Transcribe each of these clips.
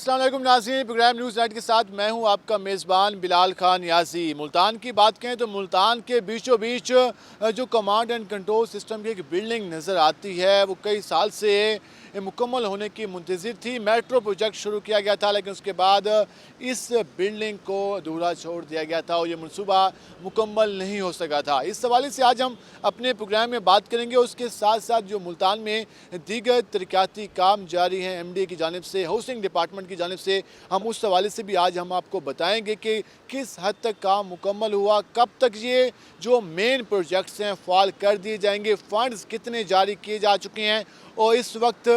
अस्सलाम वालेकुम नाज़रीन, प्रोग्राम न्यूज़ नाइट के साथ मैं हूं आपका मेज़बान बिलाल खान यासी। मुल्तान की बात करें तो मुल्तान के बीचों बीच जो कमांड एंड कंट्रोल सिस्टम की एक बिल्डिंग नज़र आती है, वो कई साल से मुकम्मल होने की मुंतज़िर थी। मेट्रो प्रोजेक्ट शुरू किया गया था, लेकिन उसके बाद इस बिल्डिंग को अधूरा छोड़ दिया गया था और ये मनसूबा मुकम्मल नहीं हो सका था। इस हवाले से आज हम अपने प्रोग्राम में बात करेंगे। उसके साथ साथ जो मुल्तान में दीगर तरक्याती काम जारी हैं MD की जानिब से, हाउसिंग डिपार्टमेंट की जानिब से, हम उस हवाले से भी आज हम आपको बताएंगे कि किस हद तक काम मुकम्मल हुआ, कब तक ये जो मेन प्रोजेक्ट्स हैं फ़ाल कर दिए जाएंगे, फ़ंड्स कितने जारी किए जा चुके हैं और इस वक्त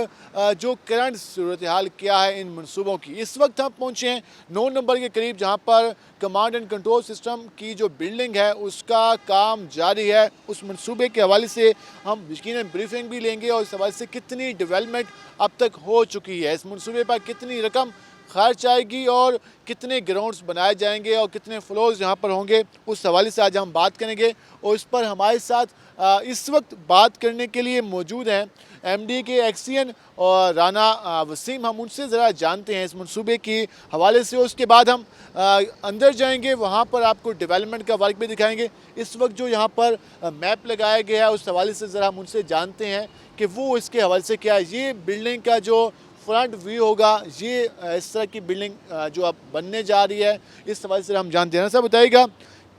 जो करंट सूरत हाल क्या है इन मनसूबों की। इस वक्त हम पहुँचे हैं 9 नंबर के करीब, जहाँ पर कमांड एंड कंट्रोल सिस्टम की जो बिल्डिंग है उसका काम जारी है। उस मनसूबे के हवाले से हम यकीनन ब्रीफिंग भी लेंगे और इस हवाले से कितनी डेवलपमेंट अब तक हो चुकी है, इस मनसूबे पर कितनी रकम खर्च आएगी और कितने ग्राउंड्स बनाए जाएंगे और कितने फ्लोर्स यहाँ पर होंगे, उस हवाले से आज हम बात करेंगे। और इस पर हमारे साथ इस वक्त बात करने के लिए मौजूद हैं MD के एक्सियन और राना वसीम। हम उनसे ज़रा जानते हैं इस मनसूबे के हवाले से, उसके बाद हम अंदर जाएंगे, वहाँ पर आपको डेवलपमेंट का वर्क भी दिखाएंगे। इस वक्त जो यहाँ पर मैप लगाया गया है उस हवाले से ज़रा हम उनसे जानते हैं कि वो इसके हवाले से क्या है। ये बिल्डिंग का जो फ्रंट व्यू होगा, ये इस तरह की बिल्डिंग जो अब बनने जा रही है, इस हवाले से हम जानते हैं। सर बताइएगा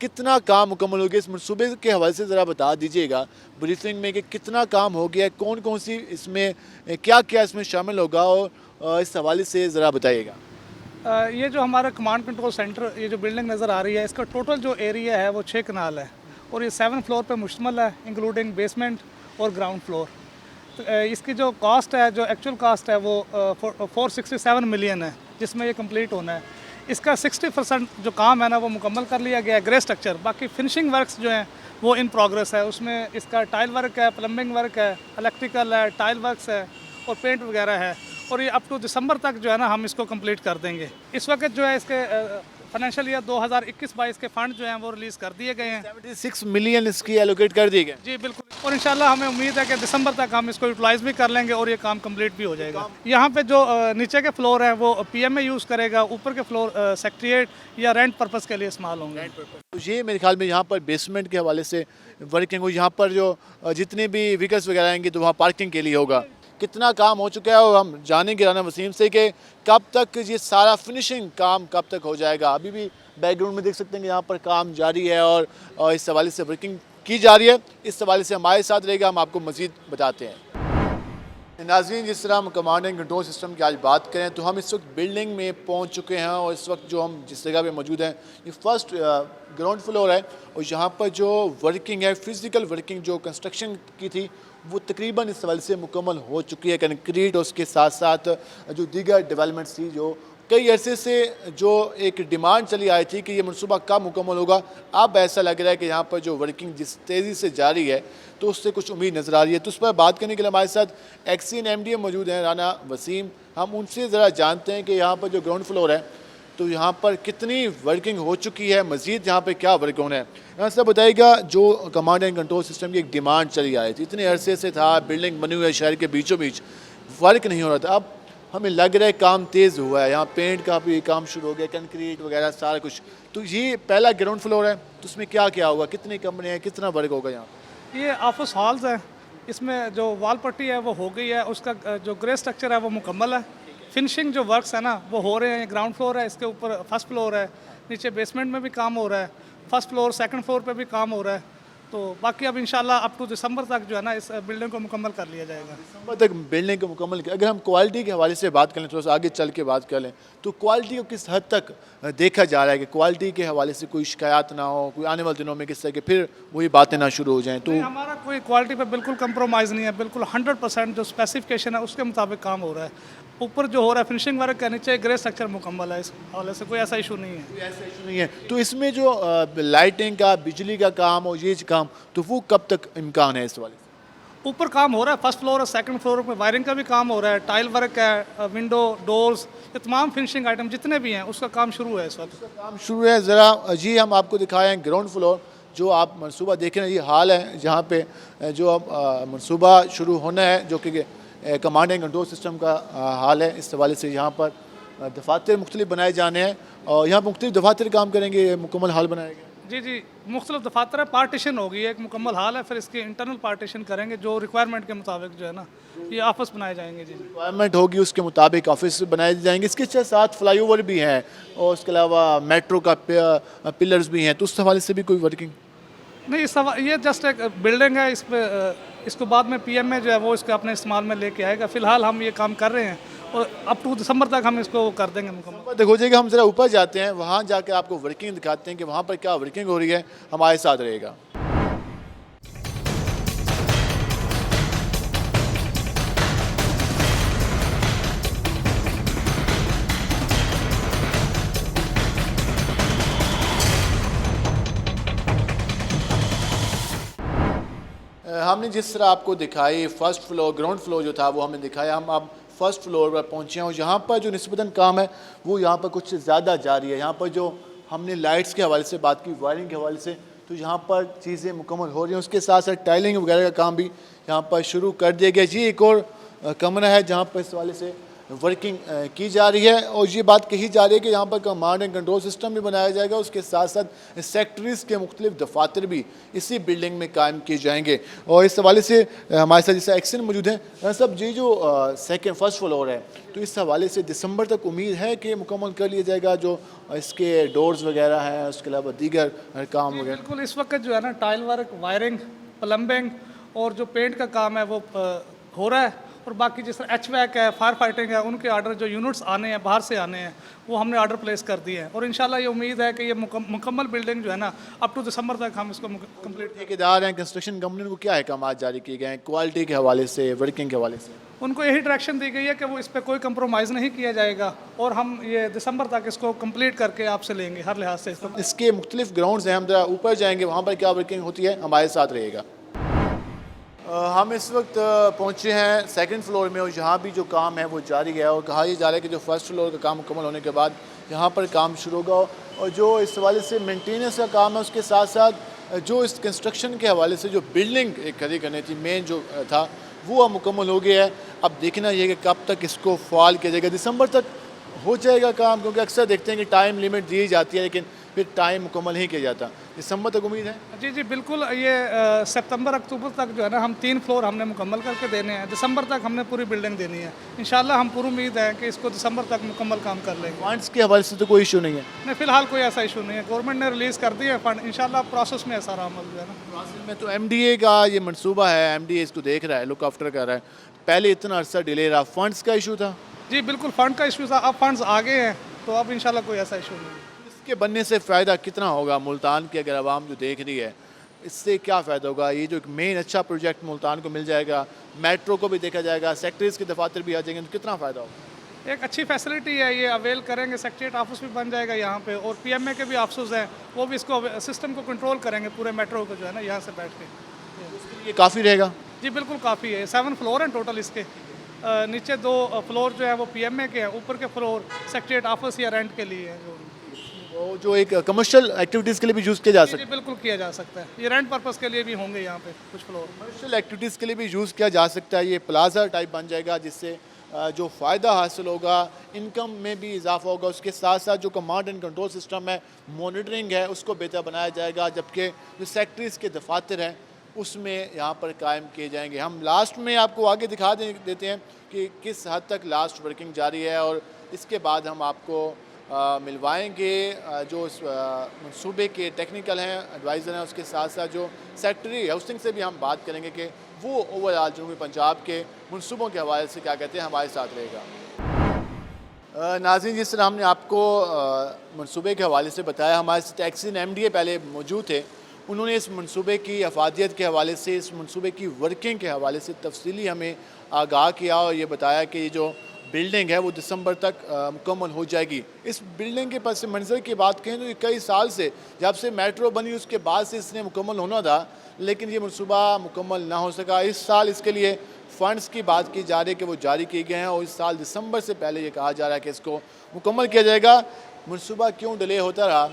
कितना काम मुकम्मल हो गया इस मनसूबे के हवाले से, ज़रा बता दीजिएगा ब्रीफिंग में कि कितना काम हो गया है, कौन कौन सी इसमें क्या क्या इसमें शामिल होगा, और इस हवाले से ज़रा बताइएगा। ये जो हमारा कमांड कंट्रोल सेंटर, ये जो बिल्डिंग नज़र आ रही है, इसका टोटल जो एरिया है वो 6 कनाल है और ये 7 फ्लोर पे मुश्तमिल है, इंक्लूडिंग बेसमेंट और ग्राउंड फ्लोर। तो इसकी जो कॉस्ट है, जो एक्चुअल कॉस्ट है वो 467 मिलियन है, जिसमें ये कंप्लीट होना है। इसका 60% जो काम है ना वो मुकम्मल कर लिया गया है, ग्रे स्ट्रक्चर। बाकी फिनिशिंग वर्क्स जो हैं वो इन प्रोग्रेस है। उसमें इसका टाइल वर्क है, प्लम्बिंग वर्क है, इलेक्ट्रिकल है, टाइल वर्क्स है और पेंट वगैरह है। और ये अप टू दिसंबर तक जो है ना हम इसको कंप्लीट कर देंगे। इस वक्त जो है इसके फाइनेंशियल ईयर 2021-22 के फंड जो हैं वो रिलीज़ कर दिए गए हैं। 76 मिलियन इसकी एलोकेट कर दिए गए। जी बिल्कुल, और इंशाल्लाह हमें उम्मीद है कि दिसंबर तक हम इसको यूटिलाइज़ भी कर लेंगे और ये काम कंप्लीट भी हो जाएगा। यहाँ पे जो नीचे के फ्लोर हैं वो PMA यूज़ करेगा, ऊपर के फ्लोर सेक्रेटरीट या रेंट पर्पस के लिए इस्तेमाल होंगे। तो ये मेरे ख्याल में यहाँ पर बेसमेंट के हवाले से वर्किंग हो, यहाँ पर जो जितने भी व्हीकल्स वगैरह आएंगे तो वहाँ पार्किंग के लिए होगा। कितना काम हो चुका है और हम जानेंगे राना वसीम से कि कब तक ये सारा फिनिशिंग काम कब तक हो जाएगा। अभी भी बैकग्राउंड में देख सकते हैं कि यहाँ पर काम जारी है और इस हवाले से वर्किंग की जा रही है। इस हवाले से हमारे साथ रहेगा, हम आपको मज़ीद बताते हैं। नाज़रीन, जिस तरह हम कमांड एंड कंट्रोल सिस्टम की आज बात करें तो हम इस वक्त बिल्डिंग में पहुंच चुके हैं और इस वक्त जो हम जिस जगह पे मौजूद हैं ये फर्स्ट ग्राउंड फ्लोर है और यहाँ पर जो वर्किंग है, फिज़िकल वर्किंग जो कंस्ट्रक्शन की थी वो तकरीबन इस हवाले से मुकम्मल हो चुकी है। कंक्रीट और उसके साथ साथ जो दीगर डेवलपमेंट्स थी, जो कई अरसे से जो एक डिमांड चली आई थी कि ये मनसूबा कब मुकम्मल होगा, अब ऐसा लग रहा है कि यहाँ पर जो वर्किंग जिस तेज़ी से जारी है तो उससे कुछ उम्मीद नज़र आ रही है। तो उस पर बात करने के लिए हमारे साथ एक्सियन MD मौजूद हैं राना वसीम। हम उनसे ज़रा जानते हैं कि यहाँ पर जो ग्राउंड फ्लोर है तो यहाँ पर कितनी वर्किंग हो चुकी है, मज़ीद यहाँ पर क्या वर्क होना है। यहाँ से बताइएगा, जो कमांड एंड कंट्रोल सिस्टम की एक डिमांड चली आई थी, इतने अरसे से था, बिल्डिंग बनी हुई है शहर के बीचों बीच, वर्क नहीं हो रहा था, अब हमें लग रहा है काम तेज़ हुआ है, यहाँ पेंट का भी काम शुरू हो गया, कंक्रीट वगैरह सारा कुछ। तो ये पहला ग्राउंड फ्लोर है, तो उसमें क्या क्या होगा, कितनी कंपनियाँ हैं, कितना वर्क होगा यहाँ? ये ऑफिस हॉल्स हैं, इसमें जो वॉल पट्टी है वो हो गई है, उसका जो ग्रे स्ट्रक्चर है वो मुकम्मल है। फिनिशिंग जो वर्क्स है ना वो हो रहे हैं। ग्राउंड फ्लोर है, इसके ऊपर फर्स्ट फ्लोर है, नीचे बेसमेंट में भी काम हो रहा है, फर्स्ट फ्लोर सेकंड फ्लोर पे भी काम हो रहा है। तो बाकी अब इंशाल्लाह अप टू दिसंबर तक जो है ना इस बिल्डिंग को मुकम्मल कर लिया जाएगा। दिसंबर तक बिल्डिंग को मुकम्मल किया। अगर हम क्वालिटी के हवाले से बात करें, थोड़ा सा आगे चल के बात कर लें, तो क्वालिटी को किस हद तक देखा जा रहा है कि क्वालिटी के हवाले से कोई शिकायत ना हो, कोई आने वाले दिनों में किस तरह के फिर वही बातें ना शुरू हो जाएँ? तो हमारा कोई क्वालिटी पे बिल्कुल कंप्रोमाइज़ नहीं है, बिल्कुल 100% जो स्पेसिफिकेशन है उसके मुताबिक काम हो रहा है। ऊपर जो हो रहा है फिनिशिंग वर्क है, नीचे ग्रे स्ट्रक्चर मुकम्मल है, इस हवाले से कोई ऐसा इशू नहीं है। कोई ऐसा इशू नहीं है। तो इसमें जो लाइटिंग का, बिजली का काम और ये काम, तो वो कब तक इम्कान है इस वाले से? ऊपर काम हो रहा है, फर्स्ट फ्लोर और सेकंड फ्लोर पे वायरिंग का भी काम हो रहा है, टाइल वर्क है, विंडो डोर्स, ये तमाम फिनिशिंग आइटम जितने भी हैं उसका काम शुरू है इस वक्त। काम शुरू है। ज़रा जी हम आपको दिखाएँ ग्राउंड फ्लोर, जो आप मनसूबा देख रहे हैं, ये हाल है जहाँ पे जो अब मनसूबा शुरू होना है, जो कि कमांड एंड कंट्रोल सिस्टम का हाल है। इस हवाले से यहाँ पर दफातर मुख्तलिफ बनाए जाने हैं और यहाँ पर मुख्तलिफ दफातर काम करेंगे, मुकम्मल हाल बनाया गया। जी जी, मुख्तलिफ दफातर है, पार्टीशन होगी, एक मुकम्मल हाल है, फिर इसकी इंटरनल पार्टीशन करेंगे जो रिक्वायरमेंट के मुताबिक जो है ना ये ऑफिस बनाए जाएंगे। जी रिक्वायरमेंट होगी उसके मुताबिक ऑफिस बनाए जाएंगे। इसके साथ फ्लाईओवर भी हैं और उसके अलावा मेट्रो का पिलर्स भी हैं, तो उस हवाले से भी कोई वर्किंग नहीं, ये जस्ट एक बिल्डिंग है, इस पे इसको बाद में पीएमए जो है वो इसके अपने इस्तेमाल में लेके आएगा। फ़िलहाल हम ये काम कर रहे हैं और अप टू दिसंबर तक हम इसको कर देंगे मुकम्मल। देखो जाएगा। हम ज़रा ऊपर जाते हैं, वहाँ जाकर आपको वर्किंग दिखाते हैं कि वहाँ पर क्या वर्किंग हो रही है। हमारे साथ रहेगा। हमने जिस तरह आपको दिखाई फर्स्ट फ्लोर, ग्राउंड फ्लोर जो था वो हमने दिखाया। हम अब फर्स्ट फ्लोर पर पहुँचे हैं और यहाँ पर जो निस्बतन काम है वो यहाँ पर कुछ ज़्यादा जारी है। यहाँ पर जो हमने लाइट्स के हवाले से बात की, वायरिंग के हवाले से, तो यहाँ पर चीज़ें मुकम्मल हो रही हैं। उसके साथ साथ टाइलिंग वगैरह का काम भी यहाँ पर शुरू कर दिया गया। जी, एक और कमरा है जहाँ पर इस हवाले से वर्किंग की जा रही है और ये बात कही जा रही है कि यहाँ पर कमांड एंड कंट्रोल सिस्टम भी बनाया जाएगा। उसके साथ साथ सेक्टरीज़ के मुख्तलिफ दफातर भी इसी बिल्डिंग में कायम किए जाएंगे। और इस हवाले से हमारे साथ जैसा एक्शन मौजूद है सब, ये जो फर्स्ट फ्लोर है, तो इस हवाले से दिसंबर तक उम्मीद है कि मुकम्मल कर लिया जाएगा जो इसके डोर्स वगैरह हैं, उसके अलावा दीगर काम वगैरह। बिल्कुल, इस वक्त जो है ना टाइल वर्क, वायरिंग, प्लम्बिंग और जो पेंट का काम है वो हो रहा है। और बाकी जिस तरह HVAC है, फायर फाइटिंग है, उनके ऑर्डर जो यूनिट्स आने हैं, बाहर से आने हैं, वो हमने ऑर्डर प्लेस कर दिए हैं। और इंशाल्लाह ये उम्मीद है कि ये मुकम्मल बिल्डिंग जो है ना अप टू दिसंबर तक हम इसको कंप्लीट। ठेकेदार हैं, कंस्ट्रक्शन कंपनी को क्या अहकाम जारी किए गए हैं क्वालिटी के हवाले से, वर्किंग के हवाले से? उनको यही डायरेक्शन दी गई है कि वो इस पर कोई कंप्रोमाइज़ नहीं किया जाएगा और हम ये दिसंबर तक इसको कंप्लीट करके आपसे लेंगे हर लिहाज से। इसके मुख्तलिफ ग्राउंड्स हैं, हम जरा ऊपर जाएंगे, वहाँ पर क्या वर्किंग होती है, हमारे साथ रहेगा। हम इस वक्त पहुँचे हैं सेकंड फ्लोर में और यहाँ भी जो काम है वो जारी है। और कहा यह जा रहा है कि जो फर्स्ट फ्लोर का काम मुकम्मल होने के बाद यहाँ पर काम शुरू होगा और जो इस हवाले से मेंटेनेंस का काम है, उसके साथ साथ जो इस कंस्ट्रक्शन के हवाले से जो बिल्डिंग एक खड़ी करनी थी, मेन जो था वो अब मुकम्मल हो गया है। अब देखना ये कि कब तक इसको फाल किया जाएगा। दिसंबर तक हो जाएगा काम, क्योंकि अक्सर देखते हैं कि टाइम लिमिट दी जाती है लेकिन फिर टाइम मुकम्मल नहीं किया जाता। दिसंबर तक उम्मीद है? जी जी बिल्कुल, ये सितंबर अक्टूबर तक जो है ना हम 3 फ्लोर हमने मुकम्मल करके देने हैं। दिसंबर तक हमने पूरी बिल्डिंग देनी है। इंशाल्लाह हम पूरी उम्मीद है कि इसको दिसंबर तक मुकम्मल काम कर लेंगे। फंड्स के हवाले से तो कोई इशू नहीं है? नहीं, फिलहाल कोई ऐसा इशू नहीं है। गवर्नमेंट ने रिलीज़ कर दिए फंड, इंशाल्लाह प्रोसेस में है सारा अमल जो है ना। प्रोसेस में तो MDA का ये मनसूबा है, MDA इसको देख रहा है, लुक आफ्टर कर रहा है। पहले इतना अरसा डिले रहा, फंड्स का इशू था? जी बिल्कुल, फ़ंड का इशू था, अब फंड्स आ गए हैं तो अब इंशाल्लाह कोई ऐसा इशू नहीं है। इसके बनने से फ़ायदा कितना होगा मुल्तान की? अगर आवाम जो देख रही है, इससे क्या फ़ायदा होगा? ये जो एक मेन अच्छा प्रोजेक्ट मुल्तान को मिल जाएगा, मेट्रो को भी देखा जाएगा, सेक्टरीज़ के दफातर भी आ जाएंगे, तो कितना फ़ायदा होगा? एक अच्छी फैसिलिटी है, ये अवेल करेंगे। सेक्रेटरीट ऑफिस भी बन जाएगा यहाँ पे और PMA के भी ऑफिस हैं, वो भी इसको सिस्टम को कंट्रोल करेंगे पूरे मेट्रो को जो है ना यहाँ से बैठ के। ये काफ़ी रहेगा? जी बिल्कुल काफ़ी है। 7 फ्लोर हैं टोटल इसके। नीचे 2 फ्लोर जो है वो PMA के हैं, ऊपर के फ्लोर सेक्रेटरीट ऑफिस या रेंट के लिए हैं। जो एक कमर्शियल एक्टिविटीज़ के लिए भी यूज़ किया जा सकता है? जी बिल्कुल किया जा सकता है। ये रेंट पर्पज़ के लिए भी होंगे यहाँ पे कुछ फ्लोर। कमर्शियल एक्टिविटीज़ के लिए भी यूज़ किया जा सकता है। ये प्लाजा टाइप बन जाएगा जिससे जो फ़ायदा हासिल होगा, इनकम में भी इजाफा होगा। उसके साथ साथ जो कमांड एंड कंट्रोल सिस्टम है, मॉनिटरिंग है, उसको बेहतर बनाया जाएगा। जबकि जो सेक्टरीज़ के दफातर हैं उसमें यहाँ पर कायम किए जाएंगे। हम लास्ट में आपको आगे दिखा देते हैं कि किस हद तक लास्ट वर्किंग जारी है और इसके बाद हम आपको मिलवाएंगे जो इस मनसूबे के टेक्निकल हैं, एडवाइज़र हैं। उसके साथ साथ जो सेक्रेटरी हाउसिंग से भी हम बात करेंगे कि वो ओवरऑल जनूबी पंजाब के मनसूबों के हवाले से क्या कहते हैं, हमारे साथ रहेगा। नाज़रीन, जिस तरह हमने आपको मनसूबे के हवाले से बताया, हमारे साथ एक्सिन MDA पहले मौजूद थे। उन्होंने इस मनसूबे की अफादियत के हवाले से, इस मनसूबे की वर्किंग के हवाले से तफसीली हमें आगाह किया और ये बताया कि ये जो बिल्डिंग है वो दिसंबर तक मुकम्मल हो जाएगी। इस बिल्डिंग के पस मंज़र की बात करें तो ये कई साल से, जब से मेट्रो बनी उसके बाद से इसने मुकम्मल होना था, लेकिन ये मनसूबा मुकम्मल ना हो सका। इस साल इसके लिए फ़ंड्स की बात की जा रही है कि वो जारी किए गए हैं और इस साल दिसंबर से पहले ये कहा जा रहा है कि इसको मुकम्मल किया जाएगा। मनसूबा क्यों डिले होता रहा,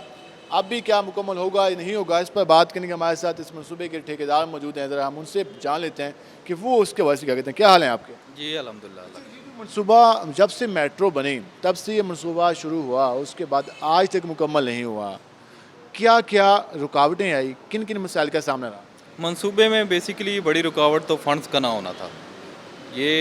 अब भी क्या मुकम्मल होगा या नहीं होगा, इस पर बात करने के हमारे साथ इस मनसूबे के ठेकेदार मौजूद हैं। ज़रा हम उनसे जान लेते हैं कि वो उसके वजह से क्या कहते हैं। क्या हाल है आपके? जी अल्हम्दुलिल्लाह। मनसूबा जब से मेट्रो बनी तब से ये मनसूबा शुरू हुआ, उसके बाद आज तक मुकम्मल नहीं हुआ, क्या क्या रुकावटें आई, किन किन मसाइल का सामना रहा? मंसूबे में बेसिकली बड़ी रुकावट तो फंड्स का ना होना था। ये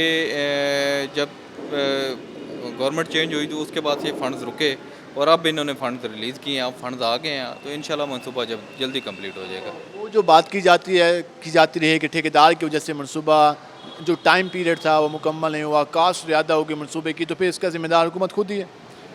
जब गवर्नमेंट चेंज हुई तो उसके बाद से फंड्स रुके और अब इन्होंने फंड्स रिलीज़ किए हैं, अब फंड्स आ गए हैं, तो इंशाल्लाह मंसूबा जब जल्दी कंप्लीट हो जाएगा। वो जो बात की जाती रही कि ठेकेदार की वजह से मनसूबा जो टाइम पीरियड था वो मुकम्मल नहीं हुआ, कास्ट ज़्यादा होगी मनसूबे की, तो फिर इसका जिम्मेदार हुकूमत खुद ही है।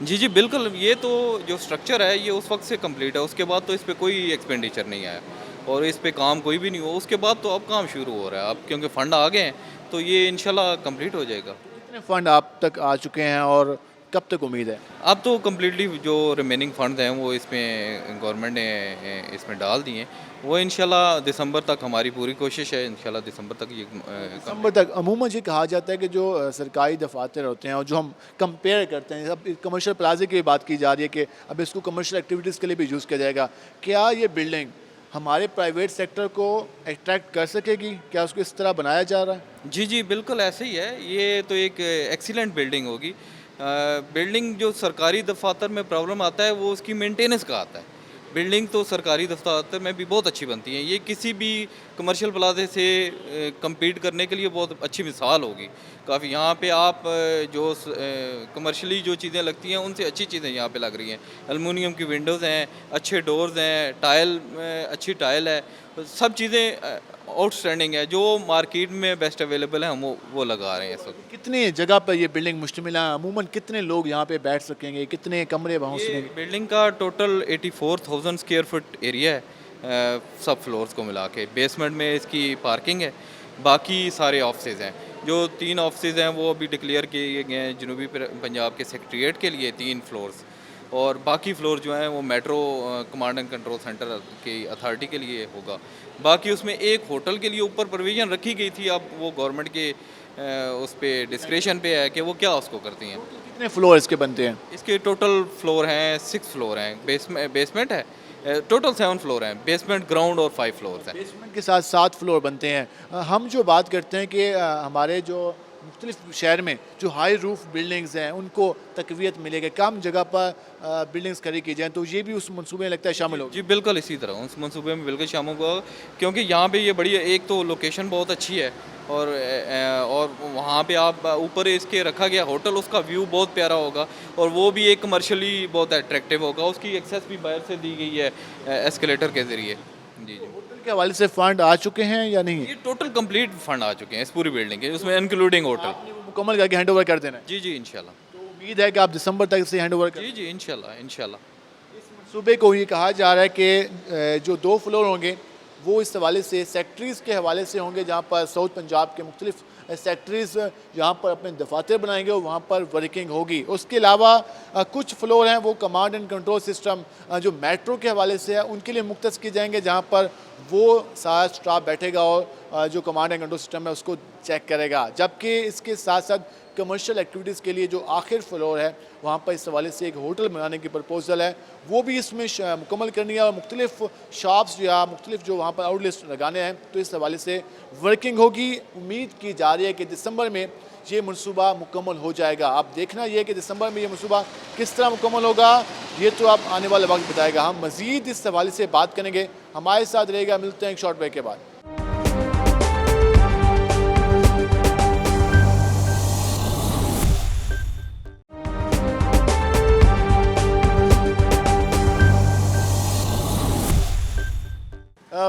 जी जी बिल्कुल, ये तो जो स्ट्रक्चर है ये उस वक्त से कंप्लीट है, उसके बाद तो इस पर कोई एक्सपेंडिचर नहीं आया और इस पे काम कोई भी नहीं हुआ। उसके बाद तो अब काम शुरू हो रहा है, अब क्योंकि फ़ंड आ गए हैं तो ये इंशाल्लाह कंप्लीट हो जाएगा। कितने फ़ंड आप तक आ चुके हैं और कब तक उम्मीद है? अब तो कम्प्लीटली जो रिमेनिंग फंड्स हैं वो इसमें गवर्नमेंट ने इसमें डाल दिए हैं, वो इंशाल्लाह दिसंबर तक हमारी पूरी कोशिश है, इंशाल्लाह दिसंबर तक ये दिसंबर तक। अमूमन ये कहा जाता है कि जो सरकारी दफातर होते हैं और जो हम कंपेयर करते हैं, अब कमर्शियल प्लाजे की बात की जा रही है कि अब इसको कमर्शियल एक्टिविटीज़ के लिए भी यूज़ किया जाएगा, क्या ये बिल्डिंग हमारे प्राइवेट सेक्टर को अट्रैक्ट कर सकेगी? क्या उसको इस तरह बनाया जा रहा है? जी जी बिल्कुल ऐसे ही है। ये तो एक एक्सीलेंट बिल्डिंग होगी। बिल्डिंग जो सरकारी दफातर में प्रॉब्लम आता है वो उसकी मेंटेनेंस का आता है। बिल्डिंग तो सरकारी दफ्तर में भी बहुत अच्छी बनती है, ये किसी भी कमर्शियल प्लाजे से compete करने के लिए बहुत अच्छी मिसाल होगी। काफ़ी यहाँ पे आप जो कमर्शियली जो चीज़ें लगती हैं उनसे अच्छी चीज़ें यहाँ पे लग रही हैं। एलुमिनियम की विंडोज़ हैं, अच्छे डोर्स हैं, टाइल अच्छी टाइल है, सब चीज़ें आउटस्टैंडिंग है। जो मार्केट में बेस्ट अवेलेबल है हम वो लगा रहे हैं इस वक्त। कितनी जगह पर ये बिल्डिंग मुश्तमिल है? अमूमन कितने लोग यहाँ पे बैठ सकेंगे, कितने कमरे वहाँ ये सकेंगे? बिल्डिंग का टोटल 84,000 स्क्वायर फुट एरिया है, सब फ्लोर्स को मिला के। बेसमेंट में इसकी पार्किंग है, बाकी सारे ऑफिसेज हैं। जो 3 ऑफिसेज हैं वो अभी डिक्लेयर किए गए हैं जनूबी पंजाब के सेक्रेटरीट के लिए 3 फ्लोर्स, और बाकी फ्लोर जो हैं वो metro command and control centre की अथॉरिटी के लिए होगा। बाकी उसमें एक होटल के लिए ऊपर प्रोविज़न रखी गई थी, अब वो गवर्नमेंट के उस पर डिस्क्रेशन पे है कि वो क्या उसको करती हैं। कितने फ्लोर इसके बनते हैं? इसके टोटल फ्लोर हैं 6 फ्लोर हैं, बेसमेंट है, टोटल 7 फ्लोर हैं, बेसमेंट ग्राउंड और 5 फ्लोर्स हैं। बेसमेंट के साथ 7 फ्लोर बनते हैं। हम जो बात करते हैं कि हमारे जो मुख्तलिफ शहर में जो हाई रूफ बिल्डिंग्स हैं उनको तकवीत मिलेगी, कम जगह पर बिल्डिंग्स खड़ी की जाएँ, तो ये भी उस मनसूबे में लगता है शामिल होगी? जी बिल्कुल इसी तरह उस मंसूबे में बिल्कुल शामिल होगा, क्योंकि यहाँ पे ये बड़ी एक तो लोकेशन बहुत अच्छी है और वहाँ पे आप ऊपर इसके रखा गया होटल, उसका व्यू बहुत प्यारा होगा और वो भी एक कमर्शियली बहुत अट्रैक्टिव होगा। उसकी एक्सेस भी बाहर से दी गई है एस्केलेटर के ज़रिए। जी जी होटल के हवाले से फंड आ चुके हैं या नहीं? ये टोटल कंप्लीट फंड आ चुके हैं इस पूरी बिल्डिंग के, उसमें इंक्लूडिंग होटल। आपने वो मुकम्मल करके हैंड ओवर कर देना है? जी जी इंशाल्लाह। तो उम्मीद है कि आप दिसंबर तक से हैंड ओवर कर। जी जी इंशाल्लाह। सूबे को ये कहा जा रहा है कि जो 2 फ्लोर होंगे वो इस हवाले से सेक्टरीज़ के हवाले से होंगे, जहाँ पर साउथ पंजाब के मुख्तलिफ सेक्टरीज़ जहाँ पर अपने दफातर बनाएंगे और वहाँ पर वर्किंग होगी। उसके अलावा कुछ फ्लोर हैं वो कमांड एंड कंट्रोल सिस्टम जो मेट्रो के हवाले से है उनके लिए मुख्तस किए जाएंगे, जहाँ पर वो सारा स्टाफ बैठेगा और जो कमांड एंड कंट्रोल सिस्टम है उसको चेक करेगा। जबकि इसके साथ साथ कमर्शियल एक्टिविटीज़ के लिए जो आखिर फ्लोर है वहाँ पर इस हवाले से एक होटल बनाने की प्रपोजल है, वो भी इसमें मुकम्मल करनी है और मुख्तलिफ शॉप्स या मुख्तलिफ जो वहाँ पर आउटलेट्स लगाने हैं, तो इस हवाले से वर्किंग होगी। उम्मीद की जा रही है कि दिसंबर में ये मनसूबा मुकम्मल हो जाएगा। अब देखना ये कि दिसंबर में ये मनसूबा किस तरह मुकम्मल होगा, ये तो आप आने वाले वक्त बताएगा। हम मज़ीद इस हवाले से बात करेंगे, हमारे साथ रहेगा। मिलते हैं एक शॉर्ट ब्रेक के बाद।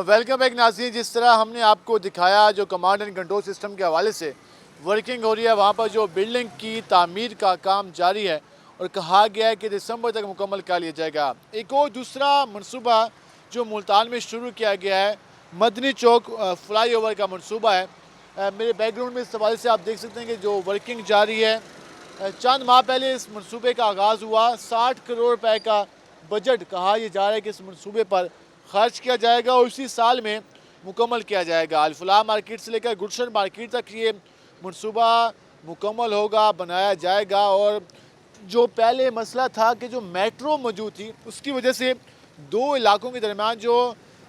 वेलकम बैक नाज़रीन। जिस तरह हमने आपको दिखाया जो कमांड एंड कंट्रोल सिस्टम के हवाले से वर्किंग हो रही है, वहाँ पर जो बिल्डिंग की तामीर का काम जारी है और कहा गया है कि दिसंबर तक मुकम्मल कर लिया जाएगा। एक और दूसरा मनसूबा जो मुल्तान में शुरू किया गया है, मदनी चौक फ्लाई ओवर का मनसूबा है। मेरे बैकग्राउंड में इस हवाले से आप देख सकते हैं कि जो वर्किंग जारी है। चंद माह पहले इस मनसूबे का आगाज़ हुआ। 60 करोड़ रुपए का बजट कहा यह जा रहा है कि इस मनसूबे पर खर्च किया जाएगा और उसी साल में मुकम्मल किया जाएगा। अल-फलाह मार्केट से लेकर गुलशन मार्केट तक ये मनसूबा मुकम्मल होगा, बनाया जाएगा। और जो पहले मसला था कि जो मेट्रो मौजूद थी उसकी वजह से दो इलाकों के दरमियान जो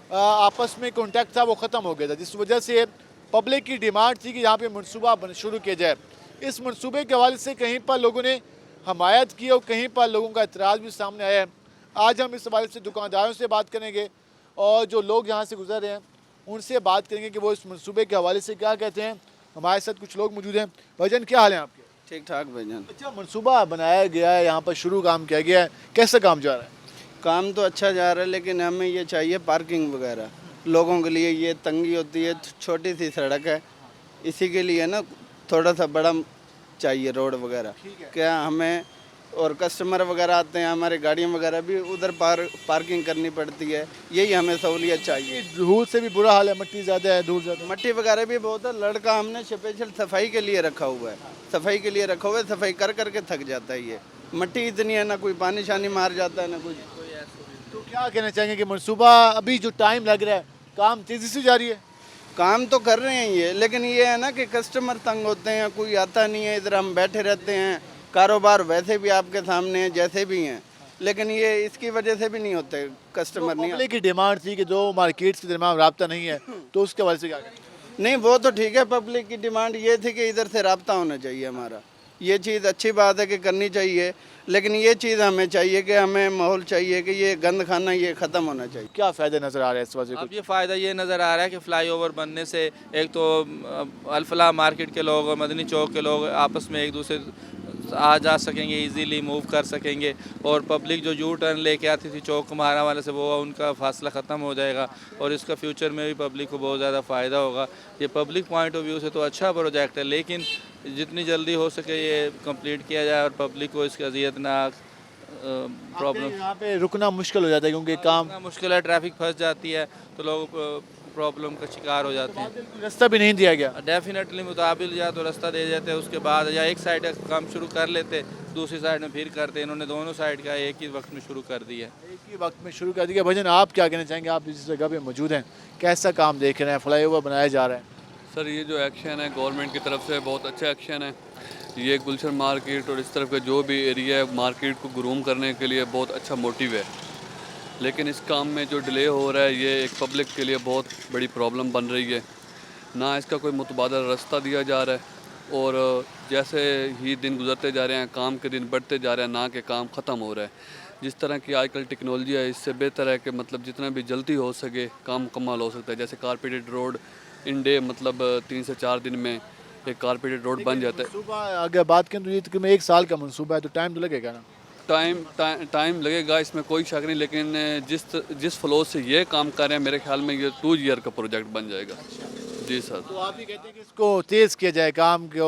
आपस में कॉन्टैक्ट था वो ख़त्म हो गया था, जिस वजह से पब्लिक की डिमांड थी कि यहाँ पे मनसूबा शुरू किया जाए। इस मनसूबे के हवाले से कहीं पर लोगों ने हमायत की और कहीं पर लोगों का एतराज़ भी सामने आया है। आज हम इस हवाले से दुकानदारों से बात करेंगे और जो लोग यहाँ से गुजर रहे हैं उनसे बात करेंगे कि वो इस मनसूबे के हवाले से क्या कहते हैं। हमारे साथ कुछ लोग मौजूद हैं। भाईजान, क्या हाल है आपके? ठीक ठाक भाईजान। अच्छा, मनसूबा बनाया गया है, यहाँ पर शुरू काम किया गया है, कैसा काम जा रहा है? काम तो अच्छा जा रहा है, लेकिन हमें ये चाहिए पार्किंग वगैरह। लोगों के लिए ये तंगी होती है, छोटी सी सड़क है, इसी के लिए ना थोड़ा सा बड़ा चाहिए रोड वगैरह। क्या हमें और कस्टमर वगैरह आते हैं, हमारे गाड़ियाँ वगैरह भी उधर पार्किंग करनी पड़ती है, यही हमें सहूलियत चाहिए। धूल से भी बुरा हाल है, मिट्टी ज़्यादा है, धूल ज़्यादा। मट्टी वगैरह भी बहुत है। लड़का हमने स्पेशल सफाई के लिए रखा हुआ है, सफाई के लिए रखा हुआ है, सफाई कर करके थक जाता है। ये मट्टी इतनी है, ना कोई पानी शानी मार जाता है ना कुछ। तो क्या कहना चाहेंगे कि मनसूबा अभी जो टाइम लग रहा है, काम तेज़ी से जारी है? काम तो कर रहे हैं ये, लेकिन ये है ना कि कस्टमर तंग होते हैं, कोई आता नहीं है, इधर हम बैठे रहते हैं। कारोबार वैसे भी आपके सामने हैं जैसे भी हैं, लेकिन ये इसकी वजह से भी नहीं होते, कस्टमर नहीं पब्लिक की डिमांड थी कि दो मार्केट्स के दरमियान रब्ता नहीं है, तो उसके हवाले से क्या कहेंगे? नहीं, वो तो ठीक है। पब्लिक की डिमांड ये थी कि इधर से रब्ता होना चाहिए हमारा। ये चीज़ अच्छी बात है कि करनी चाहिए, लेकिन ये चीज़ हमें चाहिए कि हमें माहौल चाहिए कि ये गंद खाना ये ख़त्म होना चाहिए। क्या फ़ायदे नज़र आ रहे हैं इस वजह? अब ये फ़ायदा ये नज़र आ रहा है कि फ़्लाईओवर बनने से एक तो अल्फला मार्केट के लोग और मदनी चौक के लोग आपस में एक दूसरे आ जा सकेंगे, इजीली मूव कर सकेंगे, और पब्लिक जो यू टर्न लेके आती थी चौक कुम्हारा वाले से, वो उनका फासला ख़त्म हो जाएगा और इसका फ्यूचर में भी पब्लिक को बहुत ज़्यादा फ़ायदा होगा। ये पब्लिक पॉइंट ऑफ व्यू से तो अच्छा प्रोजेक्ट है, लेकिन जितनी जल्दी हो सके ये कंप्लीट किया जाए और पब्लिक को इसकी अजियत ना प्रॉब्लम। यहाँ पे रुकना मुश्किल हो जाता है क्योंकि काम मुश्किल है, ट्रैफिक फंस जाती है तो लोग प्रॉब्लम का शिकार हो जाते हैं। रास्ता भी नहीं दिया गया। डेफिनेटली मुताबिल या तो रास्ता दे देते, उसके बाद या एक साइड का काम शुरू कर लेते, दूसरी साइड में फिर करते। इन्होंने दोनों साइड का एक ही वक्त में शुरू कर दिया। एक ही वक्त में शुरू कर दिया। भजन, आप क्या कहना चाहेंगे? आप इस जगह पे मौजूद हैं, कैसा काम देख रहे हैं? फ्लाईओवर बनाया जा रहा है। सर, ये जो एक्शन है गवर्नमेंट की तरफ से बहुत अच्छा एक्शन है। ये गुलशन मार्केट और इस तरफ का जो भी एरिया है मार्केट को ग्रूम करने के लिए बहुत अच्छा मोटिव है, लेकिन इस काम में जो डिले हो रहा है ये एक पब्लिक के लिए बहुत बड़ी प्रॉब्लम बन रही है। ना इसका कोई मुतबादल रास्ता दिया जा रहा है और जैसे ही दिन गुजरते जा रहे हैं काम के दिन बढ़ते जा रहे हैं, ना कि काम ख़त्म हो रहा है। जिस तरह की आजकल टेक्नोलॉजी है इससे बेहतर है कि मतलब जितना भी जल्दी हो सके काम मुकम्मल हो सकता है। जैसे कारपेटेड रोड इन डे मतलब 3 से 4 दिन में एक कारपेटेड रोड बन जाता है। सुबह अगर बात करें तो ये तकरीबन 1 साल का मनसूबा है, तो टाइम तो लगेगा ना? टाइम लगेगा, इसमें कोई शक नहीं, लेकिन जिस फ्लो से ये काम कर रहे हैं मेरे ख्याल में ये 2 ईयर का प्रोजेक्ट बन जाएगा। जी सर। तो आप ये कहते हैं कि इसको तेज़ किया जाए, काम की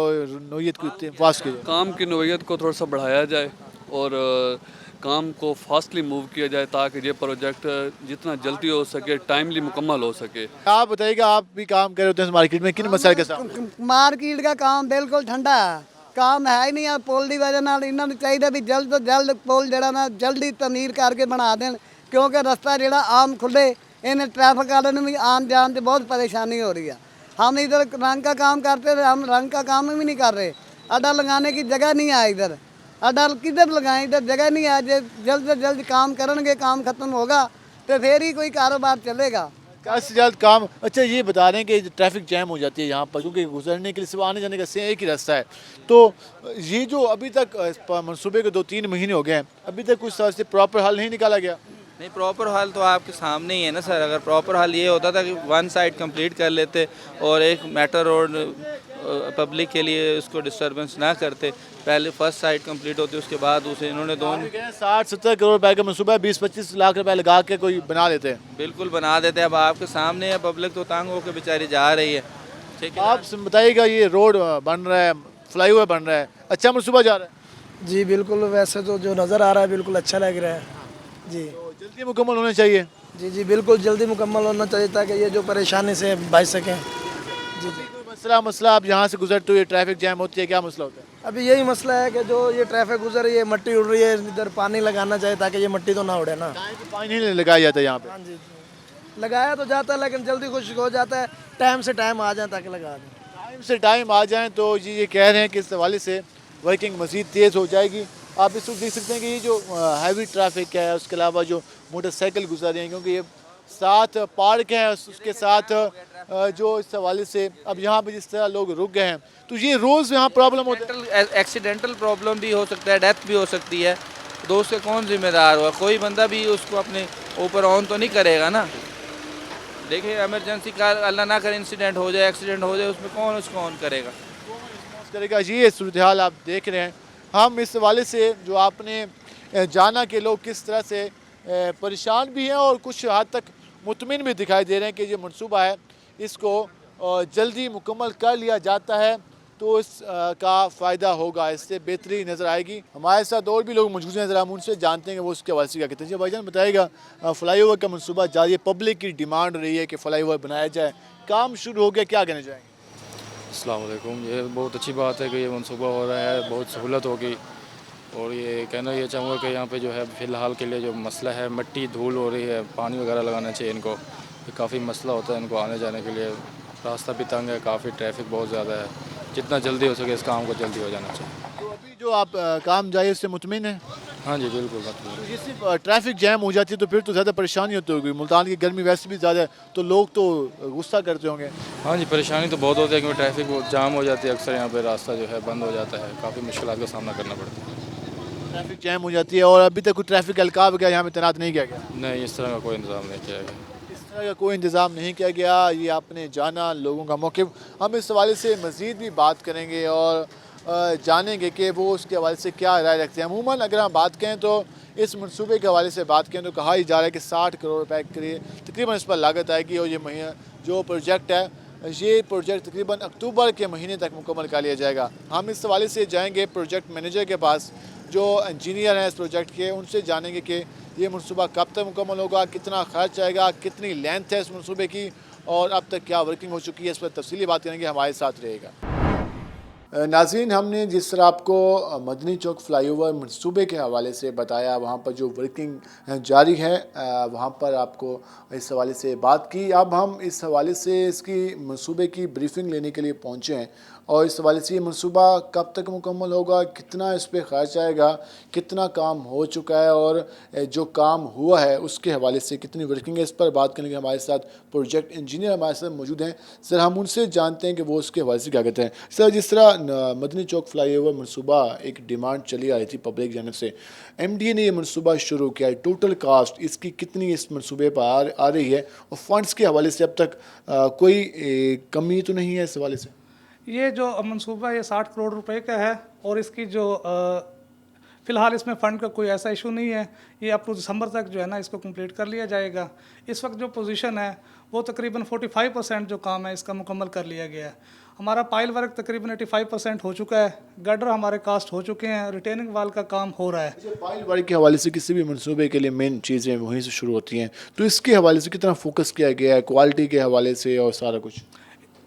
नौयत को फास्ट किया जाए? काम की नौयत को थोड़ा सा बढ़ाया जाए और काम को फास्टली मूव किया जाए ताकि ये प्रोजेक्ट जितना जल्दी हो सके टाइमली मुकम्मल हो सके। आप बताइएगा, आप भी काम कर रहे होते हैं मार्केट में, किन मसाइल के साथ? मार्केट का काम बिल्कुल ठंडा है, काम है ही नहीं। आ पुल की वजह नाल इन्होंने चाहिए भी जल्द तो जल्द पुल जरा ना जल्दी तमीर करके बना दें, क्योंकि रास्ता जरा आम खुले, इन्हें ट्रैफिक वाले ने भी आन जान से बहुत परेशानी हो रही है। हम इधर रंग का काम करते थे, हम रंग का काम भी नहीं कर रहे। अड्डा लगाने की जगह नहीं है इधर, अड्डा किधर लगाएं, इधर जगह नहीं है। जल्द से जल्द काम करेंगे, काम खत्म होगा तो फिर ही कोई कारोबार चलेगा। जल्द से जल्द काम। अच्छा, ये बता रहे हैं कि ट्रैफिक जैम हो जाती है यहाँ पर, क्योंकि गुजरने के लिए सिर्फ आने जाने का सेम एक ही रास्ता है। तो ये जो अभी तक मनसूबे को 2-3 महीने हो गए हैं, अभी तक कुछ तरह से प्रॉपर हल नहीं निकाला गया। नहीं, प्रॉपर हल तो आपके सामने ही है ना सर। अगर प्रॉपर हल ये होता था कि वन साइड कंप्लीट कर लेते और एक मेट्रो रोड पब्लिक के लिए उसको डिस्टर्बेंस ना करते, पहले फर्स्ट साइड कंप्लीट होती उसके बाद उसे इन्होंने दोनों 60-70 करोड़ रुपए का मनसूबा 20-25 लाख रुपए लगा के कोई बना लेते हैं। बिल्कुल बना देते हैं। अब आपके सामने है, पब्लिक तो तंग होकर बेचारी जा रही है। ठीक है, आप बताइएगा, ये रोड बन रहा है, फ्लाईओवर बन रहा है, अच्छा मनसूबा जा रहा है? जी बिल्कुल, वैसे तो जो नज़र आ रहा है बिल्कुल अच्छा लग रहा है जी। तो जल्दी मुकम्मल होना चाहिए। जी जी बिल्कुल जल्दी मुकम्मल होना चाहिए ताकि ये जो परेशानी से बच सकें। जी जी। कोई मसला आप यहाँ से गुजरते हुए ट्रैफिक जैम होती है, क्या मसला होता है? अभी यही मसला है कि जो ये ट्रैफिक गुजर रही है, मट्टी उड़ रही है, इधर पानी लगाना चाहिए ताकि ये मट्टी तो ना उड़े ना। पानी नहीं लगाया जाता यहाँ पे? हाँ जी, लगाया तो जाता है लेकिन जल्दी खुश्क हो जाता है। टाइम से टाइम आ जाए ताकि लगा दें। टाइम से टाइम आ जाएँ तो ये कह रहे हैं कि इस हवाले से वर्किंग मज़ीद तेज़ हो जाएगी। आप इस वक्त देख सकते हैं कि ये जो हैवी ट्रैफिक है, उसके अलावा जो मोटरसाइकिल गुजर रही हैं, क्योंकि ये साथ पार्क है, उसके साथ जो इस हवाले से अब यहाँ पे जिस तरह लोग रुक गए हैं, तो ये रोज़ यहाँ प्रॉब्लम होता है। एक्सीडेंटल प्रॉब्लम भी हो सकता है, डेथ भी हो सकती है, तो उसके कौन जिम्मेदार हुआ? कोई बंदा भी उसको अपने ऊपर ऑन तो नहीं करेगा ना। देखिए इमरजेंसी का अल्लाह ना करे इंसिडेंट हो जाए, एक्सीडेंट हो जाए, उसमें कौन उसको ऑन करेगा? करेगा। ये सूरत हाल आप देख रहे हैं। हम इस हवाले से जो आपने जाना कि लोग किस तरह से परेशान भी हैं और कुछ हद तक मुतमिन भी दिखाई दे रहे हैं कि ये मनसूबा है, इसको जल्दी मुकम्मल कर लिया जाता है तो इस का फ़ायदा होगा, इससे बेहतरी नज़र आएगी। हमारे साथ और भी लोग मौजूद हैं, ज़रा हम उनसे जानते हैं कि वो उसके हवाले से क्या कहते हैं। जी भाईजान बताइएगा, फ़्लाई ओवर का मनसूबा जारी है, पब्लिक की डिमांड रही है कि फ़्लाई ओवर बनाया जाए, काम शुरू हो गया, क्या कहना चाहेंगे? अस्सलाम वालेकुम। ये बहुत अच्छी बात है कि ये मनसूबा हो रहा है, बहुत सहूलत होगी। और ये कहना ये चाहूँगा कि यहाँ पे जो है फ़िलहाल के लिए जो मसला है, मिट्टी धूल हो रही है, पानी वगैरह लगाना चाहिए इनको, ये काफ़ी मसला होता है इनको आने जाने के लिए। रास्ता भी तंग है, काफ़ी ट्रैफिक बहुत ज़्यादा है, जितना जल्दी हो सके इस काम को जल्दी हो जाना चाहिए। तो अभी जो आप काम जाए उससे मुतमिन है? हाँ जी बिल्कुल मतलब। तो ये सिर्फ ट्रैफिक जैम हो जाती है तो फिर तो ज़्यादा परेशानी होती होगी। मुल्तान की गर्मी वैसे भी ज़्यादा है तो लोग तो गुस्सा करते होंगे। हाँ जी परेशानी तो बहुत होती है क्योंकि ट्रैफिक जाम हो जाती है, अक्सर यहाँ पे रास्ता जो है बंद हो जाता है, काफ़ी मुश्किलात का सामना करना पड़ता है। ट्रैफिक जैम हो जाती है और अभी तक कोई ट्रैफिक एहलकार वगैरह यहाँ पे तैनात नहीं किया गया? नहीं, इस तरह का कोई इंतज़ाम नहीं किया गया। इस तरह का कोई इंतज़ाम नहीं किया गया। ये आपने जाना लोगों का मौक़िफ़। हम इस हवाले से मज़ीद भी बात करेंगे और जानेंगे कि वो उसके हवाले से क्या राय रखते हैं। अमूमन अगर हम बात करें तो इस मनसूबे के हवाले से बात करें तो कहा ही जा रहा है कि 60 करोड़ रुपए के तकरीबन इस पर लागत आएगी और ये महीना जो प्रोजेक्ट है, ये प्रोजेक्ट तकरीबन अक्टूबर के महीने तक मुकम्मल कर लिया जाएगा। हम इस हवाले से जाएंगे प्रोजेक्ट मैनेजर के पास, जो इंजीनियर हैं इस प्रोजेक्ट के, उनसे जानेंगे कि ये मनसूबा कब तक मुकम्मल होगा, कितना खर्च आएगा, कितनी लेंथ है इस मनसूबे की और अब तक क्या वर्किंग हो चुकी है। इस पर तफसीली बात करेंगे, हमारे साथ रहेगा। नाज़रीन, हमने जिस तरह आपको मदनी चौक फ़्लाईओवर मनसूबे के हवाले से बताया, वहाँ पर जो वर्किंग जारी है वहाँ पर आपको इस हवाले से बात की। अब हम इस हवाले से इसकी मनसूबे की ब्रीफिंग लेने के लिए पहुँचे हैं और इस हवाले से ये मनसूबा कब तक मुकम्मल होगा, कितना इस पर खर्च आएगा, कितना काम हो चुका है और जो काम हुआ है उसके हवाले से कितनी वर्किंग है, इस पर बात करने के हमारे साथ प्रोजेक्ट इंजीनियर हमारे साथ मौजूद हैं। सर, हम उनसे जानते हैं कि वो उसके हवाले से क्या कहते हैं। सर, जिस तरह मदनी चौक फ़्लाईओवर मनसूबा एक डिमांड चली आ रही थी पब्लिक जानब से, MDA ने यह मनसूबा शुरू किया है, टोटल कास्ट इसकी कितनी इस मनसूबे पर आ रही है और फंड्स के हवाले से अब तक कोई कमी तो नहीं है इस हवाले से? ये जो मंसूबा ये 60 करोड़ रुपए का है और इसकी जो फ़िलहाल इसमें फ़ंड का कोई ऐसा इशू नहीं है। ये अप टू दिसंबर तक जो है ना इसको कंप्लीट कर लिया जाएगा। इस वक्त जो पोजीशन है वो तकरीबन 45% जो काम है इसका मुकम्मल कर लिया गया है। हमारा पाइल वर्क तकरीबन 85% हो चुका है, गटर हमारे कास्ट हो चुके हैं, रिटेनिंग वाल का काम हो रहा है। पाइल वर्क के हवाले से किसी भी मनसूबे के लिए मेन चीज़ें वहीं से शुरू होती हैं, तो इसके हवाले से कितना फोकस किया गया है क्वालिटी के हवाले से और सारा कुछ?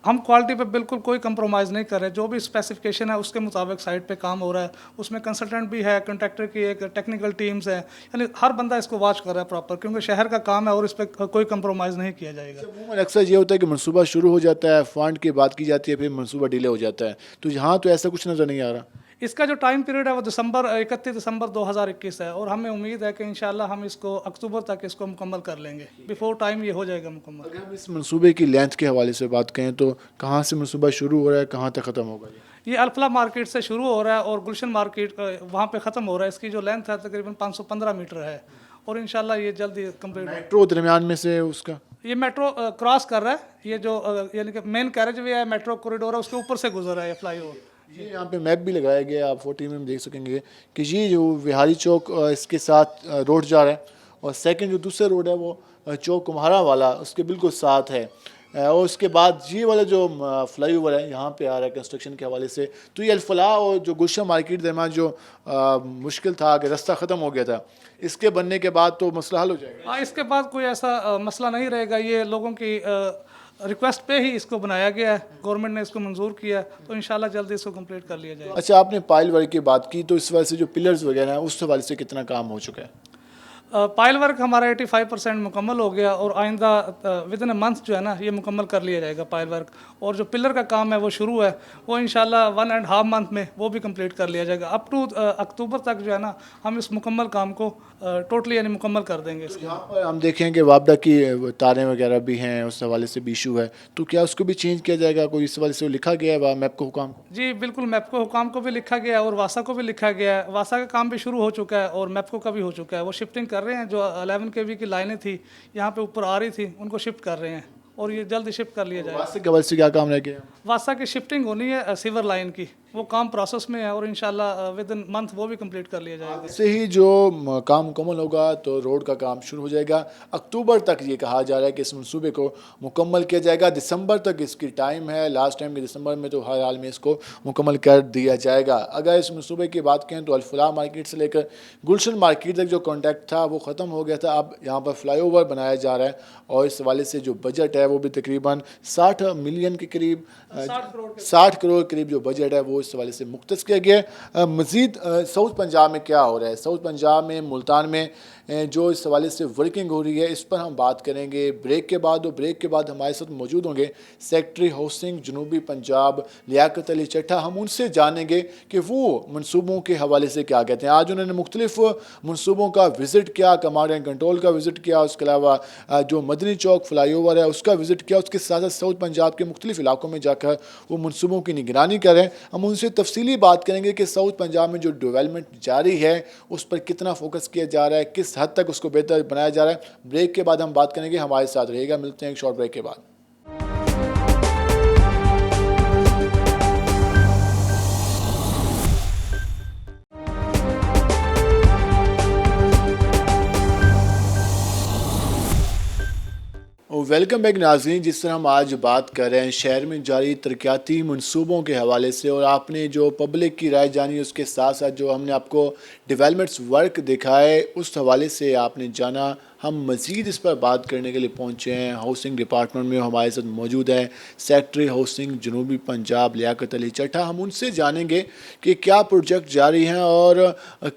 हम क्वालिटी पे बिल्कुल कोई कंप्रोमाइज़ नहीं कर रहे। जो भी स्पेसिफिकेशन है उसके मुताबिक साइट पे काम हो रहा है। उसमें कंसल्टेंट भी है, कॉन्ट्रैक्टर की एक टेक्निकल टीम्स है, यानी हर बंदा इसको वॉच कर रहा है प्रॉपर, क्योंकि शहर का काम है और इस पर कोई कंप्रोमाइज़ नहीं किया जाएगा। अक्सर ये होता है कि मनसूबा शुरू हो जाता है, फंड की बात की जाती है, फिर मनसूबा डिले हो जाता है, तो यहाँ तो ऐसा कुछ नज़र नहीं आ रहा। इसका जो टाइम पीरियड है वो 31 दिसंबर 2021 है और हमें उम्मीद है कि इंशाल्लाह हम इसको अक्टूबर तक इसको मुकम्मल कर लेंगे। बिफोर टाइम ये हो जाएगा मुकम्मल। अगर हम इस मनसूबे की लेंथ के हवाले से बात करें तो कहाँ से मनसूबा शुरू हो रहा है, कहाँ तक ख़त्म होगा? ये अल्फला मार्केट से शुरू हो रहा है और गुलशन मार्केट वहाँ पे ख़त्म हो रहा है। इसकी जो लेंथ है तकरीबन 515 मीटर है और इंशाल्लाह ये जल्दी कंप्लीट। मेट्रो दरमियान में से उसका ये मेट्रो क्रॉस कर रहा है। ये जो यानी कि मेन कैरेज वे है, मेट्रो कॉरिडोर है, उसके ऊपर से गुजर रहा है ये फ्लाईओवर। ये यहाँ पे मैप भी लगाया गया है, आप 40 में देख सकेंगे कि ये जो विहारी चौक इसके साथ रोड जा रहा है और सेकंड जो दूसरा रोड है वो चौक कुम्हारा वाला उसके बिल्कुल साथ है और उसके बाद ये वाला जो फ्लाईओवर है यहाँ पे आ रहा है कंस्ट्रक्शन के हवाले से। तो ये अल्फला और जो गुलशन मार्केट दरमियान जो मुश्किल था कि रास्ता ख़त्म हो गया था, इसके बनने के बाद तो मसला हल हो जाएगा। हाँ, इसके बाद कोई ऐसा मसला नहीं रहेगा। ये लोगों की रिक्वेस्ट पे ही इसको बनाया गया है, गवर्नमेंट ने इसको मंजूर किया, तो इंशाल्लाह जल्दी इसको कंप्लीट कर लिया जाएगा। अच्छा, आपने पाइल वर्क की बात की, तो इस वजह से जो पिलर्स वगैरह हैं उस हवाले से कितना काम हो चुका है? पाइल वर्क हमारा 85% मुकम्मल हो गया और आइंदा विद इन अ मंथ जो है ना ये मुकम्मल कर लिया जाएगा पाइल वर्क। और जो पिलर का काम है वो शुरू है, वो इंशाल्लाह 1.5 मंथ में वो भी कंप्लीट कर लिया जाएगा। अप टू अक्टूबर तक जो है ना हम इस मुकम्मल काम को टोटली यानी मुकम्मल कर देंगे इसको। यहाँ पर हम देखें कि वापडा की तारें वगैरह भी हैं, उस हवाले से भी इशू है, तो क्या उसको भी चेंज किया जाएगा? कोई इस हवाले से लिखा गया है मैप को हुकाम? जी बिल्कुल, मैपको हुकाम को भी लिखा गया है और वासा को भी लिखा गया है। वासा का काम भी शुरू हो चुका है और मैपको का भी हो चुका है। वो शिफ्टिंग कर रहे हैं, जो 11 kV की लाइनें थी यहाँ पे ऊपर आ रही थी उनको शिफ्ट कर रहे हैं और ये जल्द शिफ्ट कर लिया जाएगा। वास्ते के हवाले से क्या काम रह गया? वासा की शिफ्टिंग होनी है सीवर लाइन की, वो काम प्रोसेस में है और इंशाल्लाह विद इन मंथ वो भी कंप्लीट कर लिया जाएगा। इससे ही जो काम मुकम्मल होगा तो रोड का काम शुरू हो जाएगा। अक्टूबर तक ये कहा जा रहा है कि इस मनसूबे को मुकम्मल किया जाएगा। दिसंबर तक इसकी टाइम है, लास्ट टाइम के दिसंबर में, तो हर हाल में इसको मुकम्मल कर दिया जाएगा। अगर इस मनसूबे की बात करें तो अल-फलाह मार्केट से लेकर गुलशन मार्केट तक जो कॉन्टैक्ट था वो ख़त्म हो गया था। अब यहाँ पर फ्लाईओवर बनाया जा रहा है और इस हवाले से जो बजट है वो भी तकरीबन 60 मिलियन के करीब, 60 करोड़ के करीब जो बजट है वो इस हवाले से मुख्तस किया गया है। मज़ीद साउथ पंजाब में क्या हो रहा है, साउथ पंजाब में मुल्तान में जो इस हवाले से वर्किंग हो रही है, इस पर हम बात करेंगे ब्रेक के बाद। और ब्रेक के बाद हमारे साथ मौजूद होंगे सेक्रेटरी हाउसिंग जनूबी पंजाब लियाकत अली चट्ठा। हम उनसे जानेंगे कि वो मनसूबों के हवाले से क्या कहते हैं। आज उन्होंने मुख्तलिफ मनसूबों का विज़िट किया, कमांड एंड कंट्रोल का विज़िट किया, उसके अलावा जो मदनी चौक फ्लाईओवर है उसका विज़िट किया। उसके साथ साथ साउथ पंजाब के मुख्तलिफ इलाकों में जाकर वो मनसूबों की निगरानी कर रहे हैं। हम उनसे तफसीली बात करेंगे कि साउथ पंजाब में जो डेवलपमेंट जारी है उस पर कितना फोकस किया जा रहा है, किस हद तक उसको बेहतर बनाया जा रहा है। ब्रेक के बाद हम बात करेंगे, हमारे साथ रहेगा। मिलते हैं एक शॉर्ट ब्रेक के बाद। वेलकम बैक नाज़रीन। जिस तरह हम आज बात कर रहे हैं शहर में जारी तरक्याती मनसूबों के हवाले से, और आपने जो पब्लिक की राय जानी उसके साथ साथ जो हमने आपको डेवलपमेंट्स वर्क दिखाए उस हवाले से आपने जाना। हम मज़ीद इस पर बात करने के लिए पहुँचे हैं हाउसिंग डिपार्टमेंट में। हमारे साथ मौजूद है सेक्रेटरी हाउसिंग जनूबी पंजाब लियाकत अली चट्ठा। हम उनसे जानेंगे कि क्या प्रोजेक्ट जारी हैं और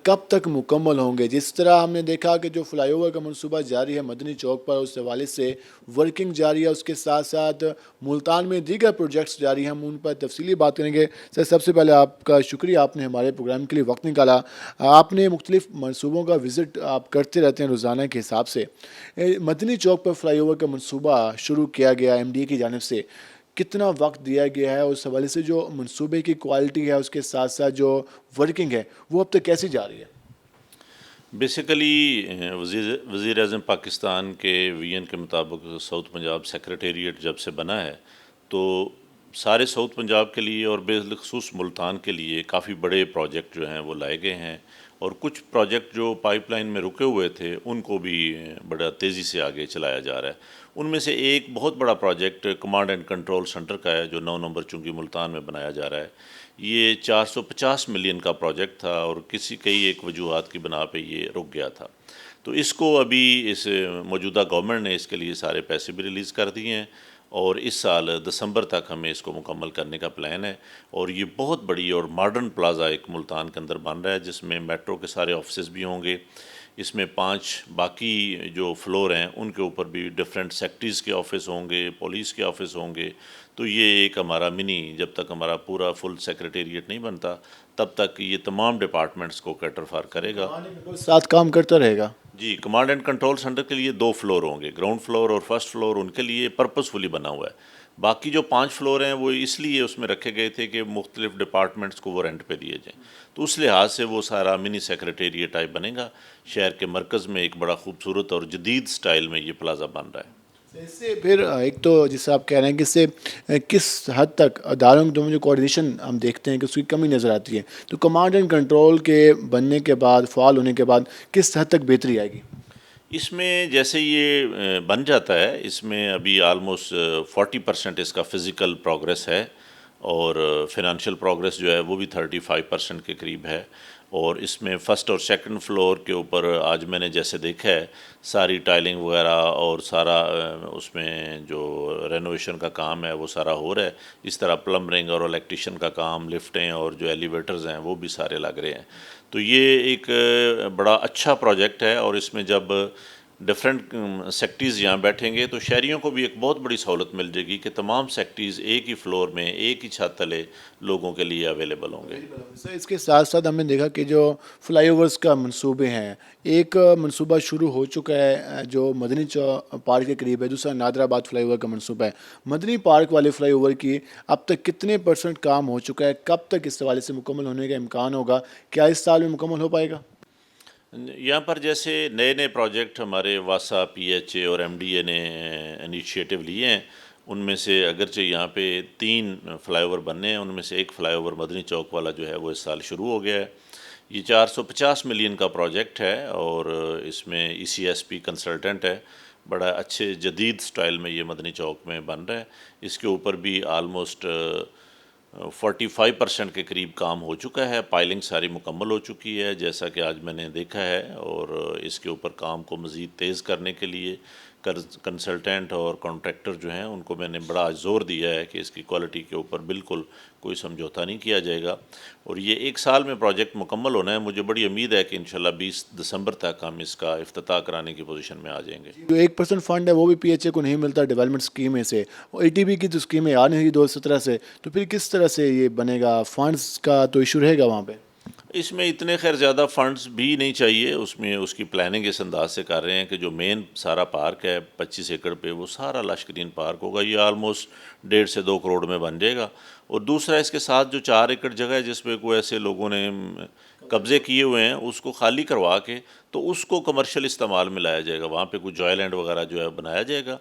कब तक मुकम्मल होंगे। जिस तरह हमने देखा कि जो फ्लाईओवर का मनसूबा जारी है मदनी चौक पर, उस हवाले से वर्किंग जारी है, उसके साथ साथ मुल्तान में दीगर प्रोजेक्ट्स जारी हैं, हम उन पर तफसीली बात करेंगे। सर, सबसे पहले आपका शुक्रिया, आपने हमारे प्रोग्राम के लिए वक्त निकाला। आपने मुख्तलिफ मनसूबों का विज़िट आप करते रहते हैं रोज़ाना के हिसाब से। मदनी चौक पर फ्लाईओवर का मनसूबा शुरू किया गया MDA की जानिब से, कितना वक्त दिया गया है? उस हवाले से जो मनसूबे की क्वालिटी है उसके साथ साथ जो वर्किंग है वो अब तक कैसी जा रही है? बेसिकली वज़ीर आज़म पाकिस्तान के विजन के मुताबिक साउथ पंजाब सेक्रेटेरिएट जब से बना है तो सारे साउथ पंजाब के लिए और बेखुसूस मुल्तान के लिए काफ़ी बड़े प्रोजेक्ट जो हैं वो लाए गए हैं, और कुछ प्रोजेक्ट जो पाइपलाइन में रुके हुए थे उनको भी बड़ा तेज़ी से आगे चलाया जा रहा है। उनमें से एक बहुत बड़ा project command and control centre का है जो 9 नंबर चुंगी मुल्तान में बनाया जा रहा है। ये 450 मिलियन का प्रोजेक्ट था और कई एक वजूहात की बना पे ये रुक गया था। तो इसको अभी इस मौजूदा गवर्नमेंट ने इसके लिए सारे पैसे भी रिलीज़ कर दिए हैं और इस साल दिसंबर तक हमें इसको मुकम्मल करने का प्लान है। और ये बहुत बड़ी और मॉडर्न प्लाज़ा एक मुल्तान के अंदर बन रहा है जिसमें मेट्रो के सारे ऑफिस भी होंगे। इसमें 5 बाकी जो फ्लोर हैं उनके ऊपर भी डिफरेंट सेक्टर्स के ऑफिस होंगे, पुलिस के ऑफिस होंगे। तो ये एक हमारा जब तक हमारा पूरा फुल सेक्रेटेरिएट नहीं बनता तब तक ये तमाम डिपार्टमेंट्स को कैटर फार करेगा, साथ काम करता रहेगा। जी। कमांड एंड कंट्रोल सेंटर के लिए 2 फ्लोर होंगे, ग्राउंड फ्लोर और फर्स्ट फ्लोर उनके लिए पर्पसफुली बना हुआ है। बाकी जो 5 फ्लोर हैं वो इसलिए उसमें रखे गए थे कि मुख्तलिफ डिपार्टमेंट्स को वो रेंट पे दिए जाएँ। तो उस लिहाज से वो सारा मिनी सेक्रेटेरिएट टाइप बनेगा। शहर के मरकज़ में एक बड़ा खूबसूरत और जदीद स्टाइल में ये प्लाज़ा बन रहा है। इससे फिर एक तो जिससे आप कह रहे हैं कि इससे किस हद तक अदारों के दोनों जो कोऑर्डिनेशन हम देखते हैं कि उसकी कमी नज़र आती है, तो कमांड एंड कंट्रोल के बनने के बाद, फ़ाल होने के बाद किस हद तक बेहतरी आएगी? इसमें जैसे ये बन जाता है, इसमें अभी आलमोस्ट 40% इसका फ़िज़िकल प्रोग्रेस है और फिनंशियल प्रोग्रेस जो है वो भी 35% के करीब है। और इसमें फ़र्स्ट और सेकंड फ्लोर के ऊपर आज मैंने जैसे देखा है सारी टाइलिंग वगैरह और सारा उसमें जो रेनोवेशन का काम है वो सारा हो रहा है। इस तरह प्लम्बरिंग और इलेक्ट्रिशियन का काम, लिफ्टें और जो एलिवेटर्स हैं वो भी सारे लग रहे हैं। तो ये एक बड़ा अच्छा प्रोजेक्ट है और इसमें जब डिफरेंट सेक्टर्स यहाँ बैठेंगे तो शहरियों को भी एक बहुत बड़ी सहूलत मिल जाएगी कि तमाम सेक्टर्स एक ही फ्लोर में एक ही छत तले लोगों के लिए अवेलेबल होंगे। सर इसके साथ साथ हमने देखा कि जो फ्लाईओवर्स का मंसूबे हैं, एक मंसूबा शुरू हो चुका है जो मदनी पार्क के करीब है, दूसरा नादराबाद फ्लाईओवर का मंसूबा है। मदनी पार्क वाले फ्लाईओवर की अब तक कितने % काम हो चुका है, कब तक इस हवाले से मुकम्मल होने का इम्कान होगा, क्या इस साल में मुकम्मल हो पाएगा? यहाँ पर जैसे नए नए प्रोजेक्ट हमारे वासा, PHA और MDA ने इनिशिएटिव लिए हैं, उनमें से अगरचे यहाँ पे 3 फ्लाईओवर बनने हैं, उनमें से एक फ्लाईओवर मदनी चौक वाला जो है वो इस साल शुरू हो गया है। ये 450 मिलियन का प्रोजेक्ट है और इसमें ECSP कंसल्टेंट है, बड़ा अच्छे जदीद स्टाइल में ये मदनी चौक में बन रहा है। इसके ऊपर भी आलमोस्ट 45% के करीब काम हो चुका है, पाइलिंग सारी मुकम्मल हो चुकी है जैसा कि आज मैंने देखा है, और इसके ऊपर काम को मज़ीद तेज़ करने के लिए कंसल्टेंट और कॉन्ट्रैक्टर जो हैं उनको मैंने बड़ा ज़ोर दिया है कि इसकी क्वालिटी के ऊपर बिल्कुल कोई समझौता नहीं किया जाएगा और ये 1 साल में प्रोजेक्ट मुकम्मल होना है। मुझे बड़ी उम्मीद है कि इंशाल्लाह 20 दिसंबर तक हम इसका इफ्तिताह कराने की पोजीशन में आ जाएंगे। जो 1% फंड है वो भी PHA को नहीं मिलता डेवलपमेंट स्कीम में से, और ATB की जो स्कीमें आ नहीं रही 2017 से, तो फिर किस तरह से ये बनेगा? फंड्स का तो इशू रहेगा वहाँ पे। इसमें इतने खैर ज़्यादा फंड्स भी नहीं चाहिए, उसमें उसकी प्लानिंग इस अंदाज से कर रहे हैं कि जो मेन सारा पार्क है 25 एकड़ पे वो सारा लश ग्रीन पार्क होगा, ये आलमोस्ट 1.5 से 2 करोड़ में बन जाएगा। और दूसरा इसके साथ जो 4 एकड़ जगह है जिस पे कोई ऐसे लोगों ने कब्ज़े किए हुए हैं उसको खाली करवा के तो उसको कमर्शियल इस्तेमाल में लाया जाएगा, वहाँ पे कुछ जॉयलैंड वगैरह जो है बनाया जाएगा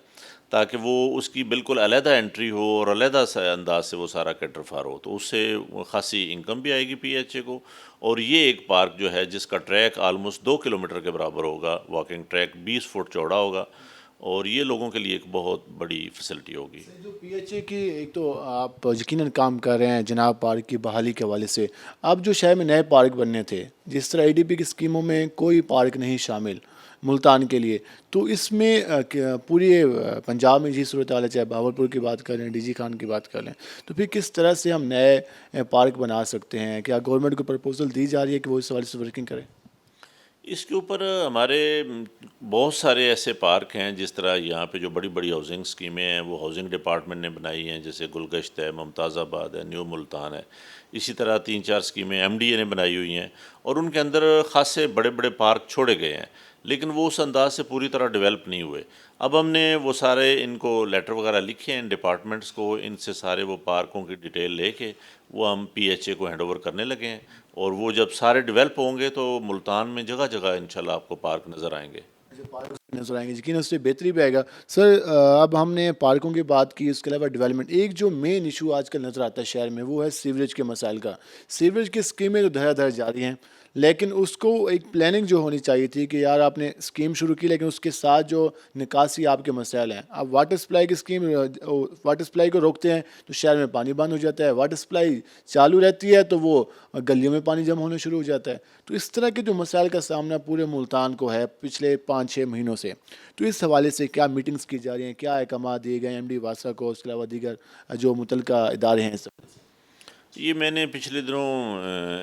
ताकि वो उसकी बिल्कुल अलहदा एंट्री हो और अलहदा सा अंदाज से वो सारा कैटरफार हो, तो उससे खासी इनकम भी आएगी PHA को। और ये एक पार्क जो है जिसका ट्रैक आलमोस्ट 2 किलोमीटर के बराबर होगा, वॉकिंग ट्रैक 20 फुट चौड़ा होगा और ये लोगों के लिए एक बहुत बड़ी फैसिलिटी होगी। जो PHA की एक तो आप यकीनन काम कर रहे हैं जनाब पार्क की बहाली के हवाले से, अब जो शहर में नए पार्क बनने थे, जिस तरह ADB की स्कीमों में कोई पार्क नहीं शामिल मुल्तान के लिए, तो इसमें पूरी पंजाब में जी सूरत हाल है, चाहे बावलपुर की बात करें, DG खान की बात करें, तो फिर किस तरह से हम नए पार्क बना सकते हैं? क्या गवर्नमेंट को प्रपोजल दी जा रही है कि वो इस हवाले से वर्किंग करें? इसके ऊपर हमारे बहुत सारे ऐसे पार्क हैं, जिस तरह यहाँ पे जो बड़ी बड़ी हाउसिंग स्कीमें हैं वो हाउसिंग डिपार्टमेंट ने बनाई हैं, जैसे गुलगश्त है, मुमताज़ाबाद है, न्यू मुल्तान है। इसी तरह 3-4 स्कीमें MDA ने बनाई हुई हैं और उनके अंदर खासे बड़े बड़े पार्क छोड़े गए हैं, लेकिन वो उस अंदाज से पूरी तरह डेवलप नहीं हुए। अब हमने वो सारे इनको लेटर वगैरह लिखे हैं इन डिपार्टमेंट्स को, इनसे सारे वो पार्कों की डिटेल लेके वो हम PHA को हैंड ओवर करने लगे हैं और वो जब सारे डेवलप होंगे तो मुल्तान में जगह जगह इंशाल्लाह आपको पार्क नज़र आएंगे। नजर आएंगे, यकीन उससे बेहतरी भी आएगा। सर अब हमने पार्कों की बात की, उसके अलावा डेवलपमेंट, एक जो मेन इशू आजकल नज़र आता है शहर में वो है सीवरेज के मसाइल का। सीवरेज की स्कीमें तो धड़ाधड़ जारी हैं, लेकिन उसको एक प्लानिंग जो होनी चाहिए थी कि यार आपने स्कीम शुरू की लेकिन उसके साथ जो निकासी आपके मसाइल हैं, अब वाटर सप्लाई की स्कीम, वाटर सप्लाई को रोकते हैं तो शहर में पानी बंद हो जाता है, वाटर सप्लाई चालू रहती है तो वो गलियों में पानी जमा होना शुरू हो जाता है। तो इस तरह के जो मसाइल का सामना पूरे मुल्तान को है पिछले 5-6 महीनों से, तो इस हवाले से क्या मीटिंग्स की जा रही हैं, क्या अहकाम दिए गए MD वासा को, उसके अलावा दीगर जो मुतलका इदारे हैं? ये मैंने पिछले दिनों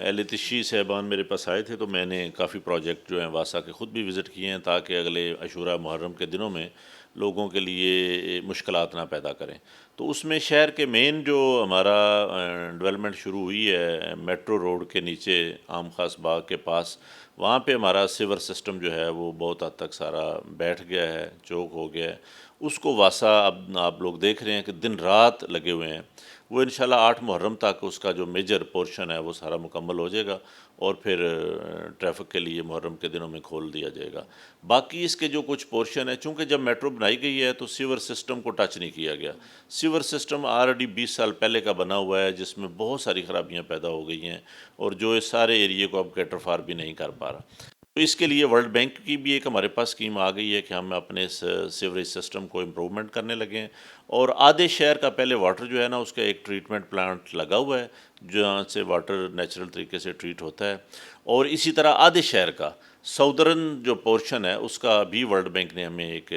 LATC साहबान मेरे पास आए थे तो मैंने काफ़ी प्रोजेक्ट जो हैं वासा के ख़ुद भी विज़िट किए हैं ताकि अगले अशूरा मुहर्रम के दिनों में लोगों के लिए मुश्किलात ना पैदा करें। तो उसमें शहर के मेन जो हमारा डेवलपमेंट शुरू हुई है मेट्रो रोड के नीचे आम खास बाग के पास, वहाँ पे हमारा सीवर सिस्टम जो है वो बहुत हद तक सारा बैठ गया है, चौक हो गया है। उसको वासा अब आप लोग देख रहे हैं कि दिन रात लगे हुए हैं, वो इंशाल्लाह 8 मुहर्रम तक उसका जो मेजर पोर्शन है वो सारा मुकम्मल हो जाएगा और फिर ट्रैफिक के लिए मुहर्रम के दिनों में खोल दिया जाएगा। बाकी इसके जो कुछ पोर्शन है, चूँकि जब मेट्रो बनाई गई है तो सीवर सिस्टम को टच नहीं किया गया। सीवर सिस्टम ऑलरेडी 20 साल पहले का बना हुआ है जिसमें बहुत सारी ख़राबियाँ पैदा हो गई हैं और जो इस सारे एरिए को अब कैटरफार भी नहीं कर पा रहा। तो इसके लिए वर्ल्ड बैंक की भी एक हमारे पास स्कीम आ गई है कि हम अपने इस सीवरेज सिस्टम को इम्प्रूवमेंट करने लगे हैं और आधे शहर का पहले वाटर जो है ना उसका एक ट्रीटमेंट प्लांट लगा हुआ है जहाँ से वाटर नेचुरल तरीके से ट्रीट होता है और इसी तरह आधे शहर का साउदर्न जो पोर्शन है उसका भी वर्ल्ड बैंक ने हमें एक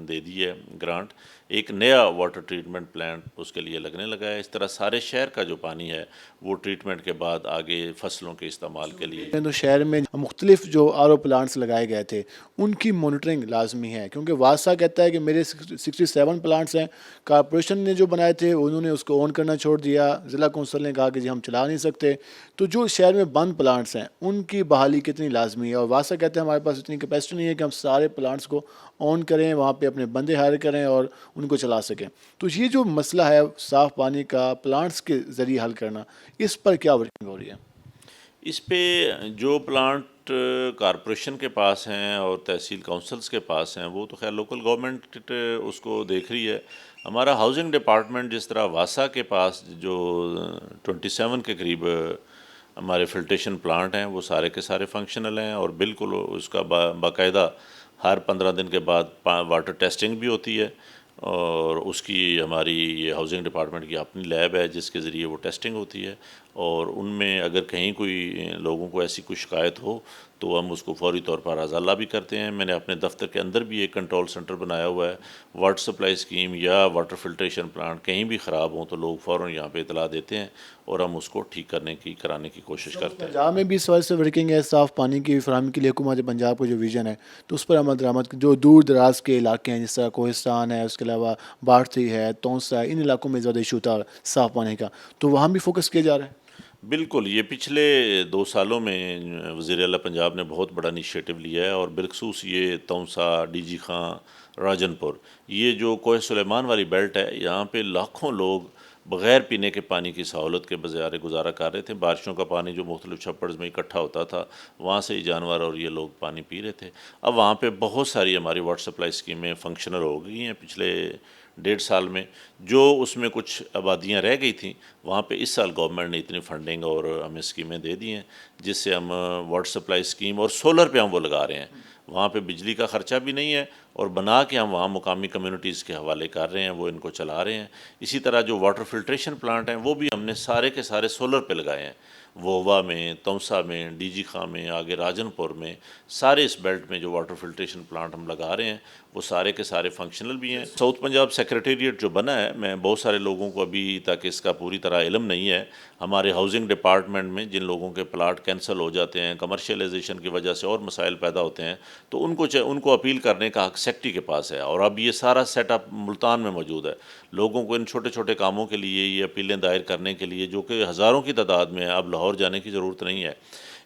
दे दी है ग्रांट। एक नया वाटर ट्रीटमेंट प्लांट उसके लिए लगने लगा है। इस तरह सारे शहर का जो पानी है वो ट्रीटमेंट के बाद आगे फसलों के इस्तेमाल के लिए। तो शहर में मुख्तलिफ जो आर प्लांट्स लगाए गए थे उनकी मॉनिटरिंग लाजमी है, क्योंकि वासा कहता है कि मेरे 67 प्लांट्स हैं, कॉरपोरेशन ने जो बनाए थे उन्होंने उसको ऑन करना छोड़ दिया, ज़िला कौंसिल ने कहा कि जी हम चला नहीं सकते। तो जो शहर में बंद प्लांट्स हैं उनकी बहाली कितनी लाजमी है, और वासा कहते हैं हमारे पास इतनी कैपेसिटी नहीं है कि हम सारे प्लांट्स को ऑन करें, वहाँ पे अपने बंदे हायर करें और उनको चला सकें। तो ये जो मसला है साफ़ पानी का प्लांट्स के ज़रिए हल करना, इस पर क्या वर्किंग हो रही है? इस पे जो प्लांट कॉरपोरेशन के पास हैं और तहसील काउंसिल्स के पास हैं वो तो खैर लोकल गवर्नमेंट उसको देख रही है। हमारा हाउसिंग डिपार्टमेंट जिस तरह वासा के पास जो 27 के करीब हमारे फिल्ट्रेशन प्लांट हैं वो सारे के सारे फंक्शनल हैं, और बिल्कुल उसका बाकायदा हर 15 दिन के बाद वाटर टेस्टिंग भी होती है, और उसकी हमारी ये हाउसिंग डिपार्टमेंट की अपनी लैब है जिसके ज़रिए वो टेस्टिंग होती है। और उनमें अगर कहीं कोई लोगों को ऐसी कोई शिकायत हो तो हम उसको फौरी तौर पर अजाला भी करते हैं। मैंने अपने दफ्तर के अंदर भी एक कंट्रोल सेंटर बनाया हुआ है। वाटर सप्लाई स्कीम या वाटर फिल्ट्रेशन प्लांट कहीं भी ख़राब हों तो लोग फ़ौरन यहाँ पे इतला देते हैं और हम उसको ठीक कराने की कोशिश करते हैं। पंजाब में भी इस वजह से वर्किंग है साफ़ पानी की फराहमी के लिए। हुकूमत पंजाब का जो विज़न है तो उस पर अमल दरामद जो दूर दराज के इलाके हैं जिस तरह कोहिस्तान है, उसके अलावा बाढ़ती है, तौसा है, इन इलाकों में ज़्यादा इशू था साफ़ पानी का, तो वहाँ भी फोकस किया जा रहा है। बिल्कुल, ये पिछले 2 सालों में वज़ीर आला पंजाब ने बहुत बड़ा इनिशिएटिव लिया है, और बिलखसूस ये तौसा, डीजी खां, राजनपुर, ये जो कोह सुलेमान वाली बेल्ट है, यहाँ पे लाखों लोग बग़ैर पीने के पानी की सहूलत के बजाय गुजारा कर रहे थे। बारिशों का पानी जो मुख्तलिफ छप्पड़ में इकट्ठा होता था वहाँ से ही जानवर और ये लोग पानी पी रहे थे। अब वहाँ पे बहुत सारी हमारी वाटर सप्लाई स्कीमें फंक्शनल हो गई हैं पिछले 1.5 साल में। जो उसमें कुछ आबादियाँ रह गई थी वहाँ पे इस साल गवर्नमेंट ने इतनी फंडिंग और हमें स्कीमें दे दी हैं जिससे हम वाटर सप्लाई स्कीम और सोलर पे हम वो लगा रहे हैं। वहाँ पे बिजली का ख़र्चा भी नहीं है, और बना के हम वहाँ मुकामी कम्युनिटीज़ के हवाले कर रहे हैं, वो इनको चला रहे हैं। इसी तरह जो वाटर फिल्ट्रेशन प्लांट हैं वो भी हमने सारे के सारे सोलर पे लगाए हैं। वोवा में, तौसा में, डीजी खां में, आगे राजनपुर में, सारे इस बेल्ट में जो वाटर फिल्ट्रेशन प्लांट हम लगा रहे हैं वो सारे के सारे फंक्शनल भी हैं। साउथ पंजाब सेक्रेटेरिएट जो बना है, मैं बहुत सारे लोगों को अभी तक इसका पूरी तरह इल्म नहीं है। हमारे हाउसिंग डिपार्टमेंट में जिन लोगों के प्लाट कैंसिल हो जाते हैं, कमर्शियलाइजेशन की वजह से और मसाइल पैदा होते हैं, तो उनको अपील करने का हक सेक्रेटरी के पास है। और अब ये सारा सेटअप मुल्तान में मौजूद है। लोगों को इन छोटे छोटे कामों के लिए ये अपीलें दायर करने के लिए, जो कि हज़ारों की तादाद में है, अब लाहौर जाने की ज़रूरत नहीं है।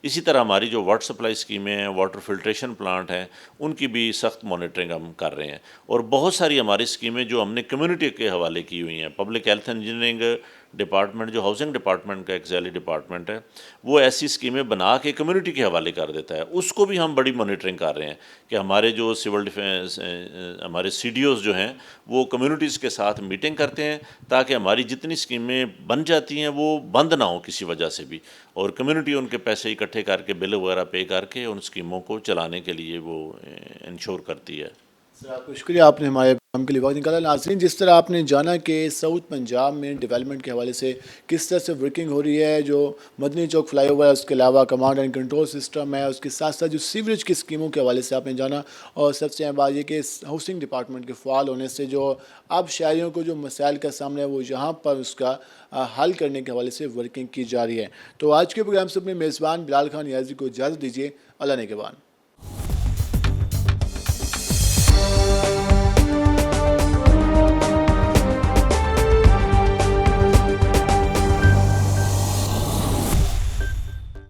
इसी तरह हमारी जो वाटर सप्लाई स्कीमें हैं, वाटर फिल्ट्रेशन प्लांट हैं, उनकी भी सख्त मॉनिटरिंग हम कर रहे हैं। और बहुत सारी हमारी स्कीमें जो हमने कम्युनिटी के हवाले की हुई हैं, पब्लिक हेल्थ इंजीनियरिंग डिपार्टमेंट जो हाउसिंग डिपार्टमेंट का एक ज़ैली डिपार्टमेंट है, वो ऐसी स्कीमें बना के कम्युनिटी के हवाले कर देता है। उसको भी हम बड़ी मॉनिटरिंग कर रहे हैं कि हमारे जो सिविल डिफेंस हमारे CDOs जो हैं वो कम्युनिटीज़ के साथ मीटिंग करते हैं ताकि हमारी जितनी स्कीमें बन जाती हैं वो बंद ना हो किसी वजह से भी, और कम्युनिटी उनके पैसे इकट्ठे करके बिल वगैरह पे करके उन स्कीमों को चलाने के लिए वो इंश्योर करती है। सर आपका शुक्रिया, आपने हमारे काम के लिए वक्त निकाला। नाज़रीन, जिस तरह आपने जाना कि साउथ पंजाब में डेवलपमेंट के हवाले से किस तरह से वर्किंग हो रही है, जो मदनी चौक फ्लाईओवर है, उसके अलावा कमांड एंड कंट्रोल सिस्टम है, उसके साथ साथ जो सीवरेज की स्कीमों के हवाले से आपने जाना, और सबसे अहम बात ये कि हाउसिंग डिपार्टमेंट के फ़ाल होने से जो अब शहरियों को जो मसाइल का सामना है वो यहाँ पर उसका हल करने के हवाले से वर्किंग की जा रही है। तो आज के प्रोग्राम से अपने मेज़बान बिलाल खान याजी को इजाज़त दीजिए। अल्लाह ने के बाद।